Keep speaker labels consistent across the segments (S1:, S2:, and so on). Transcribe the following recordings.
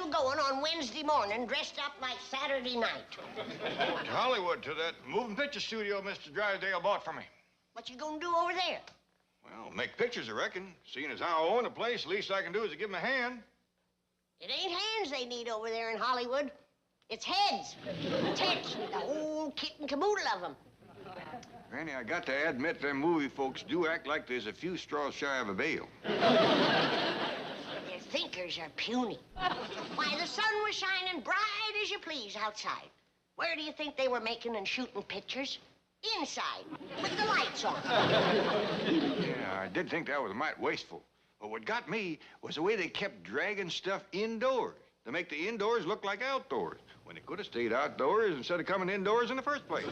S1: you going on Wednesday morning dressed up like Saturday night?
S2: To Hollywood, to that moving picture studio Mr. Drysdale bought for me.
S1: What you gonna do over there?
S2: Well, make pictures, I reckon. Seeing as how I own the place, the least I can do is to give him a hand.
S1: It ain't hands they need over there in Hollywood. It's heads. Tits with the whole kit and caboodle of them.
S2: Granny, I got to admit them movie folks do act like there's a few straws shy of a bale.
S1: Their thinkers are puny. Why, the sun was shining bright as you please outside. Where do you think they were making and shooting pictures? Inside, with the lights on.
S2: Yeah, I did think that was mighty wasteful. But what got me was the way they kept dragging stuff indoors to make the indoors look like outdoors, when it could have stayed outdoors instead of coming indoors in the first place.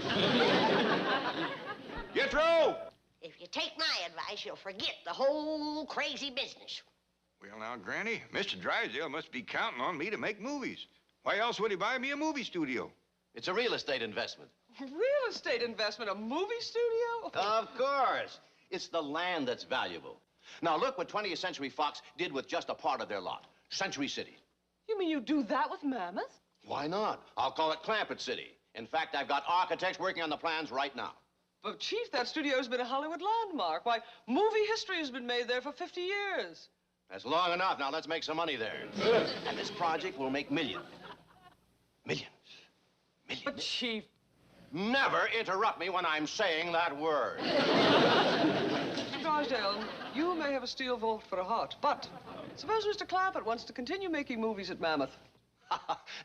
S2: Jethro!
S1: If you take my advice, you'll forget the whole crazy business.
S2: Well, now, Granny, Mr. Drysdale must be counting on me to make movies. Why else would he buy me a movie studio?
S3: It's a real estate investment.
S4: Real estate investment? A movie studio?
S3: Of course. It's the land that's valuable. Now, look what 20th Century Fox did with just a part of their lot. Century City.
S4: You mean you do that with Mammoth?
S3: Why not? I'll call it Clampett City. In fact, I've got architects working on the plans right now.
S4: But, Chief, that studio's been a Hollywood landmark. Why, movie history has been made there for 50 years.
S3: That's long enough. Now, let's make some money there. And this project will make millions. Millions. Millions.
S4: But, Chief...
S3: Never interrupt me when I'm saying that word.
S4: Mr. Drysdale, you may have a steel vault for a heart, but suppose Mr. Clampett wants to continue making movies at Mammoth.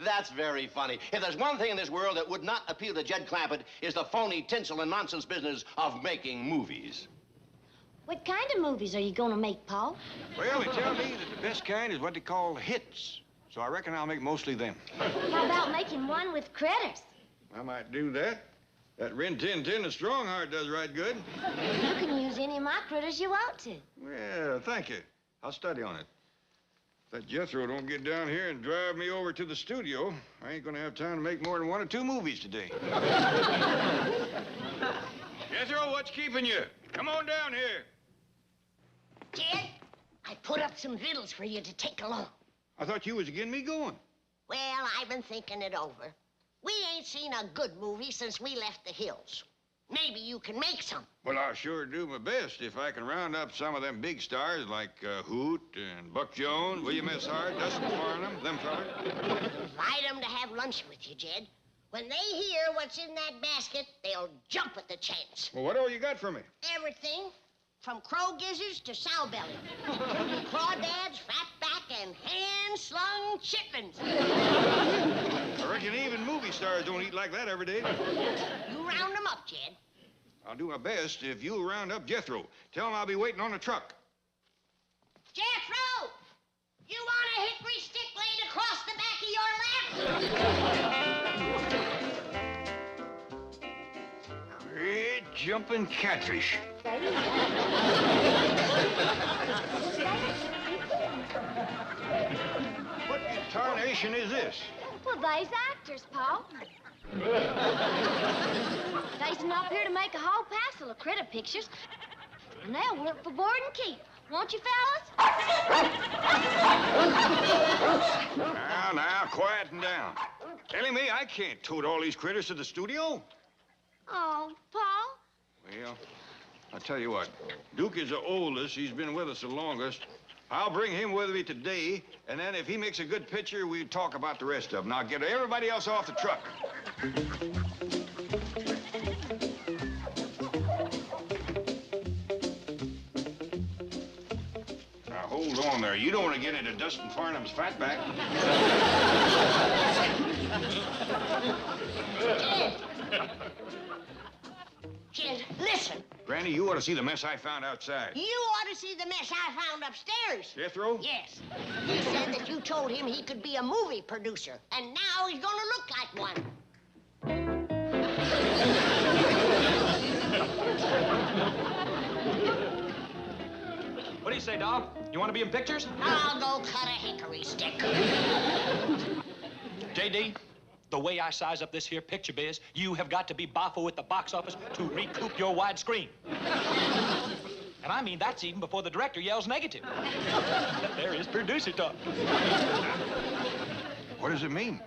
S3: That's very funny. If there's one thing in this world that would not appeal to Jed Clampett, is the phony, tinsel, and nonsense business of making movies.
S5: What kind of movies are you going to make, Paul?
S2: Well, they tell me that the best kind is what they call hits. So I reckon I'll make mostly them.
S5: How about making one with critters?
S2: I might do that. That Rin Tin Tin and Strongheart does right good.
S5: You can use any of my critters you want to.
S2: Well, thank you. I'll study on it. If that Jethro don't get down here and drive me over to the studio, I ain't gonna have time to make more than 1 or 2 movies today. Jethro, what's keeping you? Come on down here.
S1: Jed, I put up some victuals for you to take along.
S2: I thought you was getting me going.
S1: Well, I've been thinking it over. We ain't seen a good movie since we left the hills. Maybe you can make some.
S2: Well, I'll sure do my best if I can round up some of them big stars like Hoot and Buck Jones, William S. Hart, Dustin Farnham, them fellas.
S1: Invite them to have lunch with you, Jed. When they hear what's in that basket, they'll jump at the chance.
S2: Well, what all you got for me?
S1: Everything. From crow gizzards to sow belly. Crawdads, fatback, and hand-slung chitlins.
S2: I reckon even movie stars don't eat like that every day.
S1: You round them up, Jed.
S2: I'll do my best if you'll round up Jethro. Tell him I'll be waiting on the truck.
S1: Jethro! You want a hickory stick laid across the back of your lap?
S2: Great jumping catfish. What in tarnation is this?
S5: Well, they's actors, Paul. They's up here to make a whole passel of critter pictures, and they'll work for board and keep. Won't you, fellas?
S2: Now, quieten down. Telling me I can't tote all these critters to the studio?
S5: Oh, Paul.
S2: Well, I'll tell you what. Duke is the oldest. He's been with us the longest. I'll bring him with me today, and then if he makes a good picture, we'll talk about the rest of them. Now, get everybody else off the truck. Now, hold on there. You don't want to get into Dustin Farnham's fatback.
S1: Jed, listen.
S2: Granny, you ought to see the mess I found outside.
S1: You ought to see the mess I found upstairs.
S2: Jethro?
S1: Yes. He said that you told him he could be a movie producer, and now he's gonna look like one.
S6: What do you say, Doc? You want to be in pictures?
S1: I'll go cut a hickory stick.
S6: J.D., the way I size up this here picture biz, you have got to be boffo at the box office to recoup your widescreen. And I mean, that's even before the director yells negative. There is producer talk.
S2: What does it mean?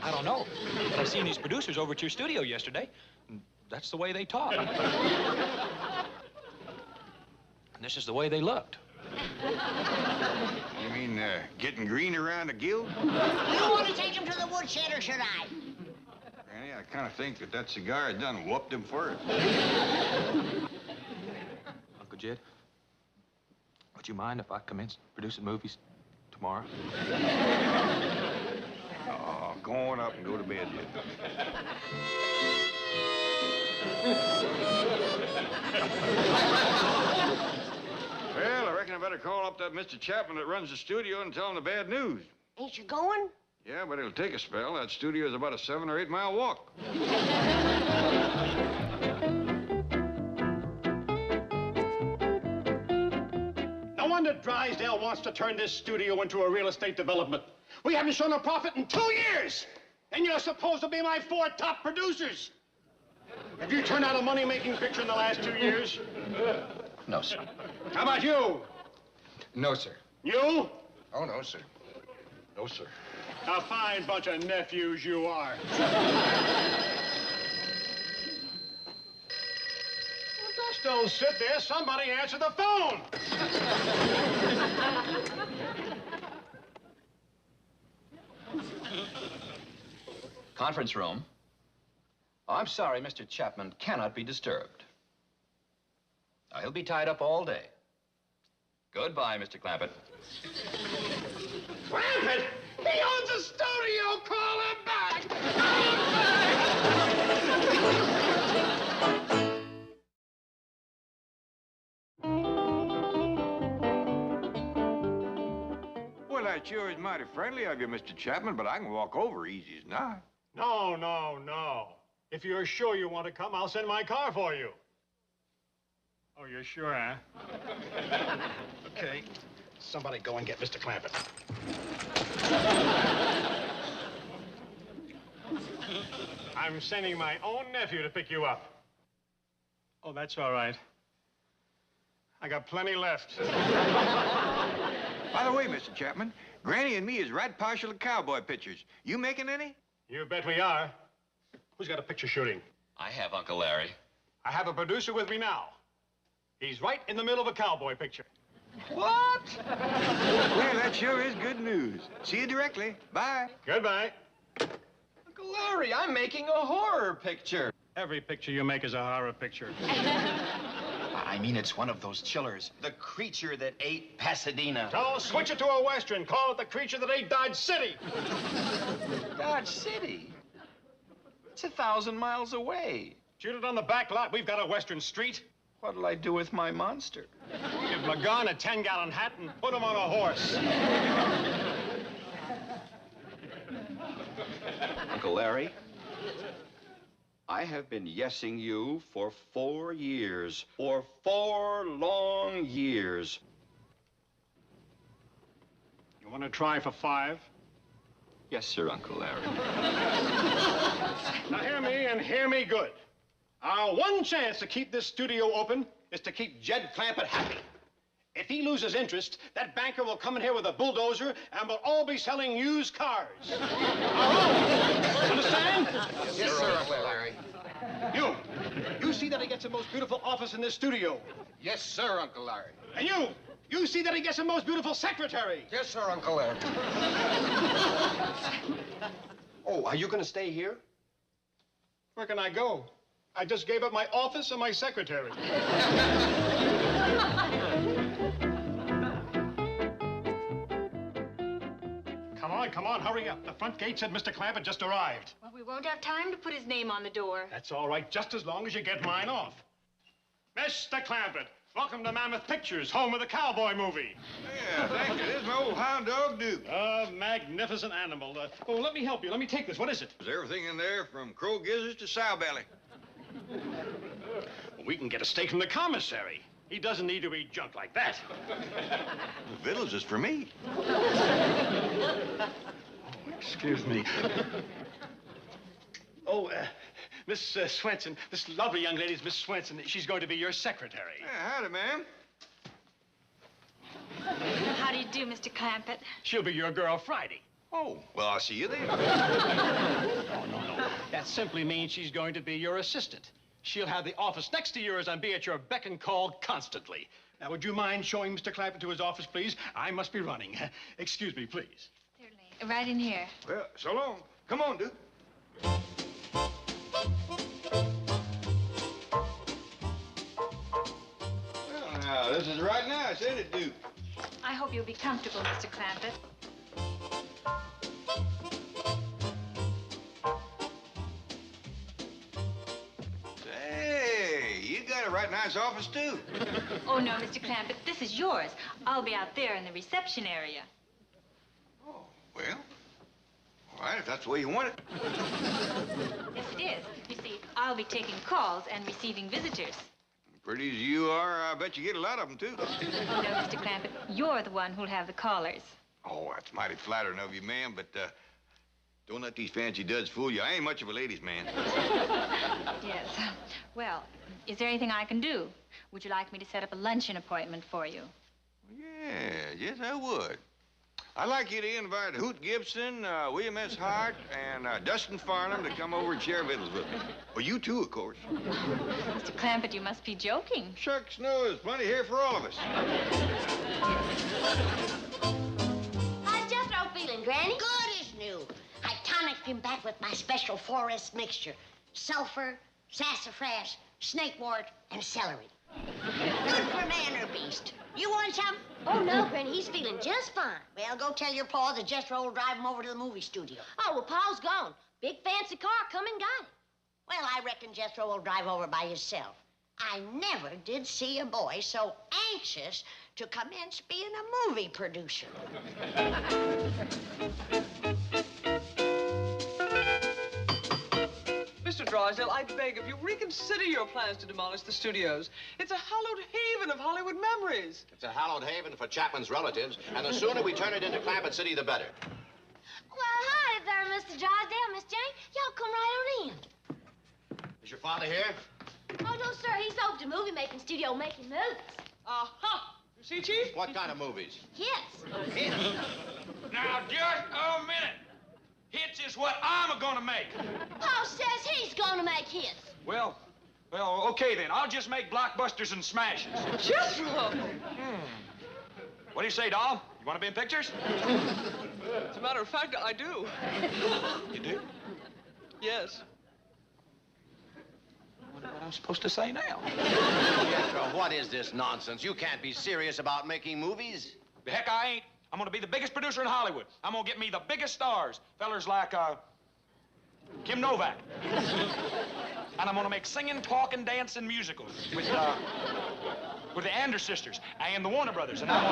S6: I don't know. But I seen these producers over at your studio yesterday. And that's the way they talk. And this is the way they looked.
S2: You mean getting green around the gill?
S1: You want to take him to the woodshed, or should I?
S2: Granny, I kind of think that cigar done whooped him first.
S6: Uncle Jed, would you mind if I commence producing movies tomorrow?
S2: Oh, go on up and go to bed, then. Well, I reckon I better call up that Mr. Chapman that runs the studio and tell him the bad news.
S1: Ain't you going?
S2: Yeah, but it'll take a spell. That studio is about a 7 or 8 mile walk.
S7: No wonder Drysdale wants to turn this studio into a real estate development. We haven't shown a profit in 2 years, and you're supposed to be my 4 top producers. Have you turned out a money-making picture in the last 2 years?
S8: No, sir.
S7: How about you?
S8: No, sir.
S7: You?
S8: Oh, no, sir. No, sir.
S7: A fine bunch of nephews you are. Well, just don't sit there. Somebody answer the phone.
S8: Conference room. Oh, I'm sorry, Mr. Chapman cannot be disturbed. Now, he'll be tied up all day. Goodbye, Mr. Clampett.
S7: Clampett! He owns a studio! Call him back!
S2: Well, that sure is mighty friendly of you, Mr. Chapman, but I can walk over easy as not.
S7: No, no, no. If you're sure you want to come, I'll send my car for you. Oh, you're sure, huh? Okay. Somebody go and get Mr. Clampett. I'm sending my own nephew to pick you up. Oh, that's all right. I got plenty left.
S2: By the way, Mr. Chapman, Granny and me is right partial to cowboy pictures. You making any?
S7: You bet we are. Who's got a picture shooting?
S8: I have, Uncle Larry.
S7: I have a producer with me now. He's right in the middle of a cowboy picture.
S2: What? Well, that sure is good news. See you directly. Bye.
S7: Goodbye.
S8: Uncle Larry, I'm making a horror picture.
S7: Every picture you make is a horror picture.
S8: I mean, it's one of those chillers. The creature that ate Pasadena.
S7: So switch it to a Western. Call it The Creature That Ate Dodge City.
S8: Dodge City? It's 1,000 miles away.
S7: Shoot it on the back lot. We've got a Western street.
S8: What'll I do with my monster?
S7: Give him a gun, a 10-gallon hat, and put him on a horse.
S8: Uncle Larry, I have been yesing you for 4 years. For 4 long years.
S7: You want to try for 5?
S8: Yes, sir, Uncle Larry.
S7: Now hear me and hear me good. Our one chance to keep this studio open is to keep Jed Clampett happy. If he loses interest, that banker will come in here with a bulldozer and we'll all be selling used cars. Our own. Understand?
S8: Yes, sir, Uncle Larry.
S7: You see that he gets the most beautiful office in this studio.
S8: Yes, sir, Uncle Larry.
S7: And you see that he gets the most beautiful secretary.
S8: Yes, sir, Uncle Larry.
S9: Oh, are you going to stay here?
S7: Where can I go? I just gave up my office and my secretary. Come on, hurry up. The front gate said Mr. Clampett just arrived.
S10: Well, we won't have time to put his name on the door.
S7: That's all right, just as long as you get mine off. Mr. Clampett, welcome to Mammoth Pictures, home of the cowboy movie.
S2: Yeah, thank you. This is my old hound dog, Duke.
S7: A magnificent animal. Let me help you. Let me take this. What is it?
S2: There's everything in there from crow gizzards to sow belly.
S7: We can get a steak from the commissary. He doesn't need to eat junk like that.
S2: The victuals is for me.
S7: Excuse me. Miss Swenson, this lovely young lady is Miss Swenson. She's going to be your secretary.
S2: Yeah, howdy, ma'am.
S10: How do you do, Mr. Clampett?
S7: She'll be your girl Friday.
S2: Oh, well, I'll see you then.
S7: No. That simply means she's going to be your assistant. She'll have the office next to yours and be at your beck and call constantly. Now, would you mind showing Mr. Clampett to his office, please? I must be running. Excuse me, please.
S10: Certainly. Right in here.
S2: Well, so long. Come on, Duke. Well, now, this is right nice, ain't it, Duke?
S10: I hope you'll be comfortable, Mr. Clampett.
S2: Hey, you got a right nice office, too.
S10: Oh, no, Mr. Clampett, this is yours. I'll be out there in the reception area.
S2: Oh, well, all right, if that's the way you want it.
S10: Yes, it is. You see, I'll be taking calls and receiving visitors.
S2: Pretty as you are, I bet you get a lot of them, too.
S10: Oh, no, Mr. Clampett, you're the one who'll have the callers.
S2: Oh, that's mighty flattering of you, ma'am, but don't let these fancy duds fool you. I ain't much of a ladies' man.
S10: Yes. Well, is there anything I can do? Would you like me to set up a luncheon appointment for you?
S2: Yeah, yes, I would. I'd like you to invite Hoot Gibson, William S. Hart, and Dustin Farnham to come over and share victuals with me. Well, you too, of course.
S10: Mr. Clampett, you must be joking.
S2: Shucks, no, there's plenty here for all of us.
S1: How's Jethro feeling, Granny? Good as new. I tonicked him back with my special forest mixture. Sulfur, sassafras, snakewort, and celery. Good for man or beast. You want some?
S5: Oh, no, Granny, he's feeling just fine.
S1: Well, go tell your pa that Jethro will drive him over to the movie studio.
S5: Oh, well, Pa's gone. Big fancy car come and got him.
S1: Well, I reckon Jethro will drive over by himself. I never did see a boy so anxious to commence being a movie producer.
S4: Mr. Drysdale, I beg of you, reconsider your plans to demolish the studios. It's a hallowed haven of Hollywood memories.
S3: It's a hallowed haven for Chapman's relatives, and the sooner we turn it into Clampett City, the better.
S5: Well, hi there, Mr. Drysdale, Miss Jane. Y'all come right on in.
S3: Is your father here?
S5: Oh, no, sir. He's over to movie-making studio making movies.
S4: Aha! You see, Chief?
S3: What kind of movies?
S5: Yes.
S6: Now, just a minute. Hits is what I'm gonna make.
S5: Pa says he's gonna make hits.
S6: Well, okay then. I'll just make blockbusters and smashes.
S4: Jethro!
S6: What do you say, doll? You want to be in pictures?
S4: As a matter of fact, I do.
S6: You do?
S4: Yes.
S6: What am I supposed to say now?
S3: Jethro, what is this nonsense? You can't be serious about making movies.
S6: The heck I ain't. I'm gonna be the biggest producer in Hollywood. I'm gonna get me the biggest stars. Fellers like, Kim Novak. And I'm gonna make singing, talking, dancing musicals with the Anders sisters and the Warner Brothers. And I'm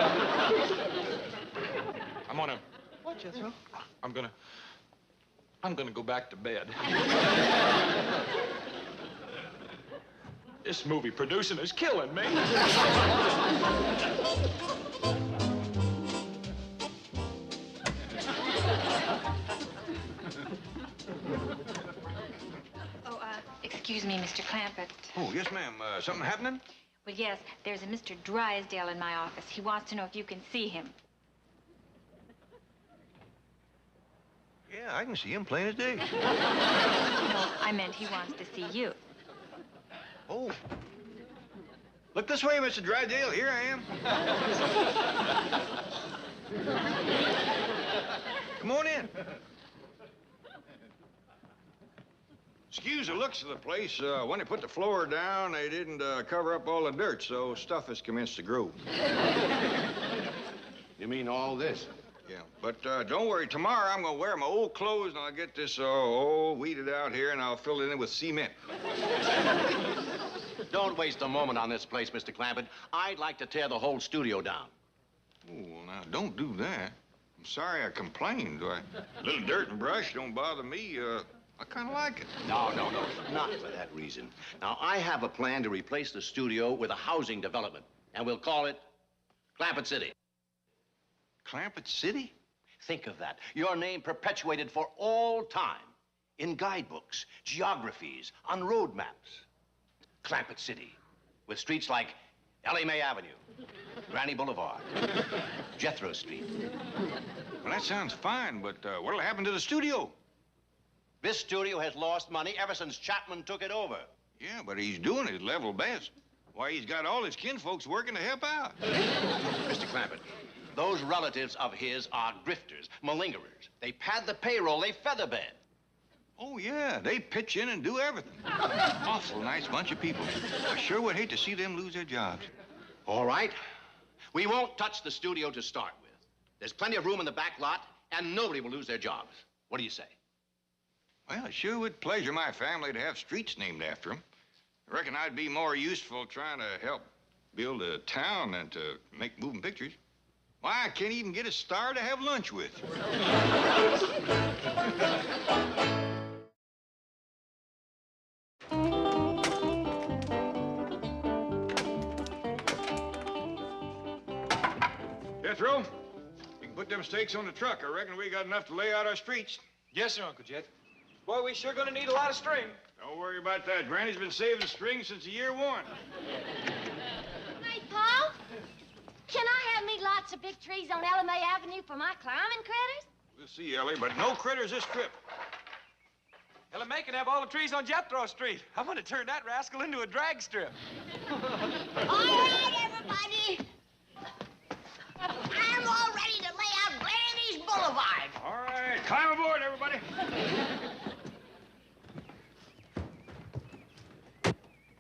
S6: gonna...
S4: What, Jethro?
S6: I'm gonna go back to bed. This movie producing is killing me.
S10: Oh, excuse me, Mr. Clampett.
S2: Oh, yes, ma'am. Something happening?
S10: Well, yes, there's a Mr. Drysdale in my office. He wants to know if you can see him.
S2: Yeah, I can see him plain as day.
S10: No, I meant he wants to see you.
S2: Oh. Look this way, Mr. Drysdale. Here I am. Come on in. Excuse the looks of the place. When they put the floor down, they didn't cover up all the dirt, so stuff has commenced to grow.
S3: You mean all this?
S2: Yeah, but don't worry. Tomorrow I'm going to wear my old clothes, and I'll get this all weeded out here, and I'll fill it in with cement.
S3: Don't waste a moment on this place, Mr. Clampett. I'd like to tear the whole studio down.
S2: Oh, well, now, don't do that. I'm sorry I complained. A little dirt and brush don't bother me. I kind of like it.
S3: No, not for that reason. Now, I have a plan to replace the studio with a housing development, and we'll call it Clampett City.
S2: Clampett City?
S3: Think of that. Your name perpetuated for all time. in guidebooks, geographies, on road maps. Clampett City, with streets like Ellie Mae Avenue, Granny Boulevard, Jethro Street.
S2: Well, that sounds fine, but what'll happen to the studio?
S3: This studio has lost money ever since Chapman took it over.
S2: Yeah, but he's doing his level best. Why, he's got all his kinfolks working to help out.
S3: Mr. Clampett, those relatives of his are grifters, malingerers. They pad the payroll, they featherbed.
S2: Oh, yeah, they pitch in and do everything. Awful nice bunch of people. I sure would hate to see them lose their jobs.
S3: All right. We won't touch the studio to start with. There's plenty of room in the back lot, and nobody will lose their jobs. What do you say?
S2: Well, it sure would pleasure my family to have streets named after them. I reckon I'd be more useful trying to help build a town than to make moving pictures. Why, I can't even get a star to have lunch with. Jethro, you can put them stakes on the truck. I reckon we got enough to lay out our streets.
S6: Yes, sir, Uncle Jed. Boy, we sure gonna need a lot of string.
S2: Don't worry about that. Granny's been saving string since year one.
S5: Hey, Paul, can I have me lots of big trees on Ellie Mae Avenue for my climbing critters?
S2: We'll see, Ellie, but no critters this trip.
S6: Ellie Mae can have all the trees on Jethro Street. I'm gonna turn that rascal into a drag strip.
S1: All right, everybody. I'm all ready to lay out Granny's Boulevard.
S2: All right, climb aboard, everybody.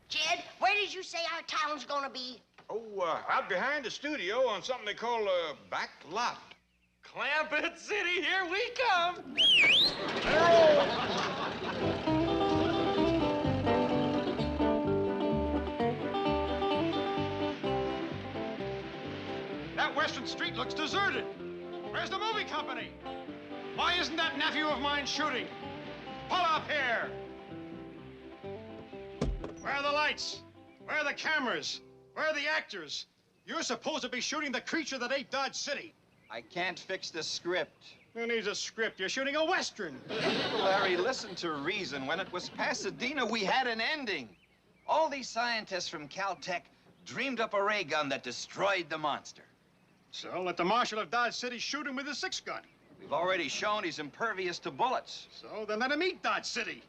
S1: Jed, where did you say our town's gonna be?
S2: Oh, out behind the studio on something they call a back lot.
S6: Clampett City, here we come.
S7: That Western Street looks deserted. Where's the movie company? Why isn't that nephew of mine shooting? Pull up here. Where are the lights? Where are the cameras? Where are the actors? You're supposed to be shooting the creature that ate Dodge City.
S9: I can't fix the script.
S7: Who needs a script? You're shooting a Western.
S9: Larry, listen to reason. When it was Pasadena, we had an ending. All these scientists from Caltech dreamed up a ray gun that destroyed the monster.
S7: So let the marshal of Dodge City shoot him with his 6-gun.
S9: We've already shown he's impervious to bullets.
S7: So then let him eat Dodge City.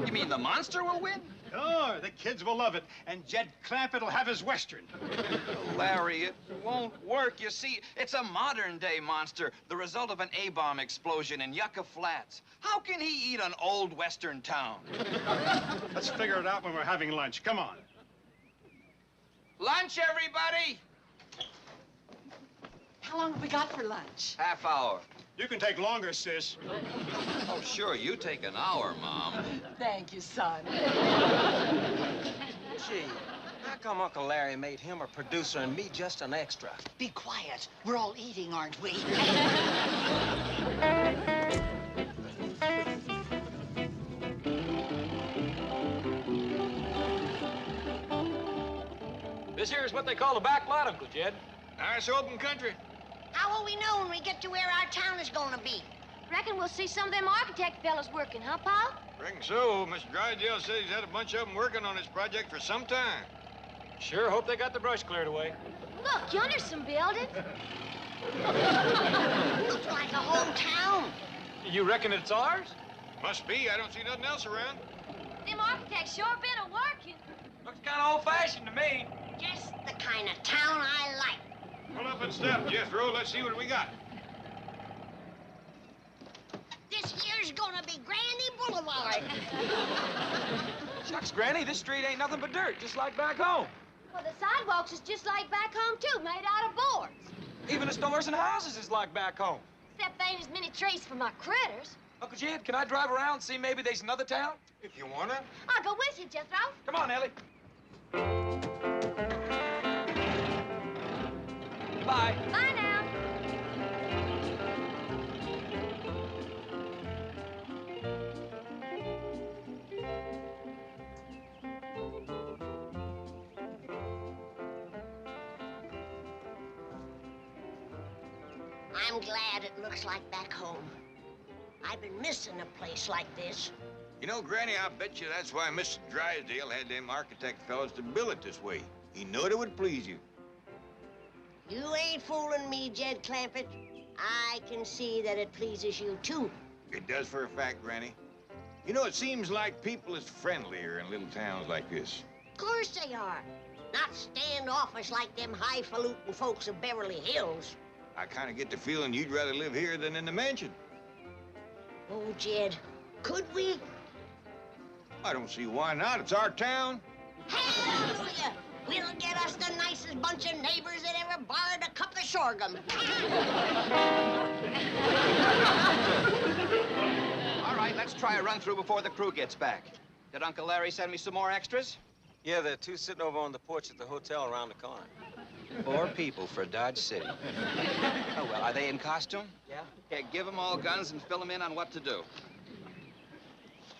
S9: You mean the monster will win?
S7: Sure, the kids will love it, and Jed Clampett will have his Western.
S9: Larry, it won't work. You see, it's a modern-day monster, the result of an A-bomb explosion in Yucca Flats. How can he eat an old Western town?
S7: Let's figure it out when we're having lunch. Come on.
S9: Lunch, everybody!
S11: How long have we got for lunch?
S9: Half hour.
S7: You can take longer, sis.
S9: Oh, sure, you take an hour, Mom.
S11: Thank you, son.
S12: Gee, how come Uncle Larry made him a producer and me just an extra?
S11: Be quiet. We're all eating, aren't we?
S6: This here is what they call the back lot, Uncle Jed.
S2: Nice open country.
S1: How will we know when we get to where our town is gonna be?
S5: Reckon we'll see some of them architect fellas working, huh, Paul?
S2: Reckon so. Mr. Drysdale says he's had a bunch of them working on this project for some time.
S6: Sure hope they got the brush cleared away.
S5: Look, yonder's some buildings.
S1: Looks like a whole town.
S6: You reckon it's ours?
S2: Must be. I don't see nothing else around.
S5: Them architects sure been a-working.
S6: Looks kind of old-fashioned to me.
S1: Just the kind of town I like.
S2: Pull up and step, Jethro. Let's see what we got.
S1: This here's gonna be Granny Boulevard.
S6: Shucks, Granny, this street ain't nothing but dirt, just like back home.
S5: Well, the sidewalks is just like back home, too, made out of boards.
S6: Even the stores and houses is like back home.
S5: Except there ain't as many trees for my critters.
S6: Uncle Jed, can I drive around and see maybe there's another town?
S2: If you wanna.
S5: I'll go with you, Jethro.
S6: Come on, Ellie. Bye.
S5: Bye now.
S1: I'm glad it looks like back home. I've been missing a place like this.
S2: You know, Granny, I bet you that's why Mr. Drysdale had them architect fellas to build it this way. He knew it would please you.
S1: You ain't fooling me, Jed Clampett. I can see that it pleases you, too.
S2: It does for a fact, Granny. You know, it seems like people is friendlier in little towns like this.
S1: Of course they are. Not standoffish like them highfalutin folks of Beverly Hills.
S2: I kind of get the feeling you'd rather live here than in the mansion.
S1: Oh, Jed, could we?
S2: I don't see why not. It's our town.
S1: Hallelujah! We'll get us the nicest bunch of neighbors that ever borrowed a cup of sorghum.
S9: All right, let's try a run-through before the crew gets back. Did Uncle Larry send me some more extras?
S12: Yeah, there are 2 sitting over on the porch at the hotel around the corner.
S9: 4 people for Dodge City. Oh, well, are they in costume?
S12: Yeah.
S9: Yeah, give them all guns and fill them in on what to do.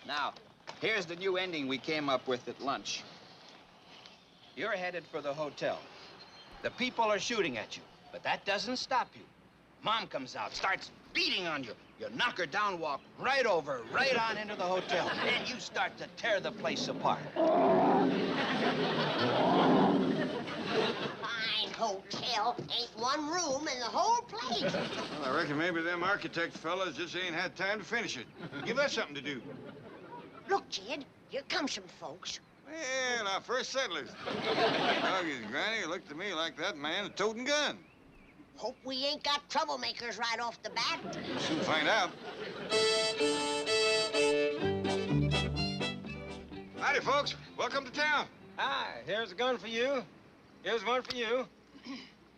S9: Now, here's the new ending we came up with at lunch. You're headed for the hotel. The people are shooting at you, but that doesn't stop you. Mom comes out, starts beating on you. You knock her down, walk right over, right on into the hotel, and you start to tear the place apart.
S1: Fine hotel. Ain't one room in the whole place.
S2: Well, I reckon maybe them architect fellas just ain't had time to finish it. Give us something to do.
S1: Look, Jed, here come some folks.
S2: Well, our first settlers. Doggies, Granny, looked to me like that man a toting gun.
S1: Hope we ain't got troublemakers right off the bat.
S2: We'll soon find out. Howdy, folks. Welcome to town.
S12: Hi, here's a gun for you. Here's one for you.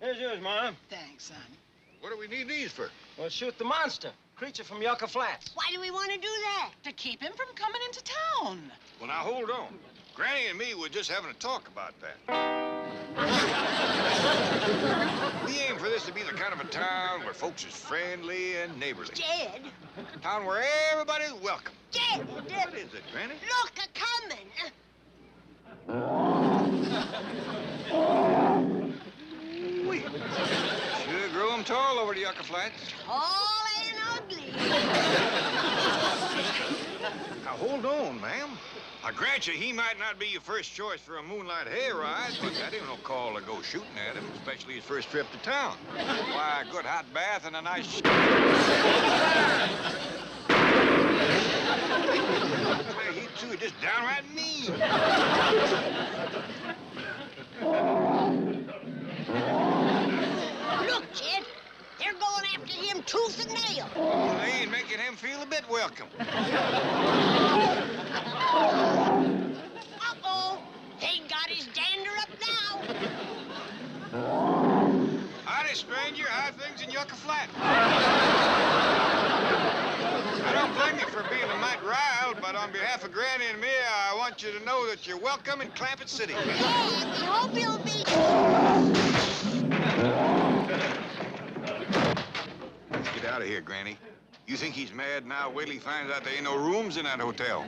S12: Here's yours, Mom.
S11: Thanks, son.
S2: What do we need these for?
S12: Well, shoot the monster. Creature from Yucca Flats.
S1: Why do we want to do that?
S11: To keep him from coming into town.
S2: Well, now, hold on. Granny and me were just having a talk about that. We aim for this to be the kind of a town where folks is friendly and neighborly.
S1: Jed.
S2: A town where everybody's welcome.
S1: Jed.
S2: What is it, Granny?
S1: Look, a-coming.
S2: Wait. Sure grew 'em tall over the Yucca Flats.
S1: Tall and ugly.
S2: Now, hold on, ma'am. I grant you he might not be your first choice for a moonlight hayride, but that ain't no call to go shooting at him, especially his first trip to town. Why, a good hot bath and a nice... He, too, just downright mean.
S1: Look, Jed. They're going after him tooth and nail.
S2: Well, they ain't making him feel a bit welcome.
S1: Uh-oh. They got his dander up now.
S2: Howdy, stranger. How are things in Yucca Flat? I don't blame you for being a mite riled, but on behalf of Granny and me, I want you to know that you're welcome in Clampett City.
S1: Yeah, we hope you'll be...
S2: Get out of here, Granny. You think he's mad now? Wait till he finds out there ain't no rooms in that hotel.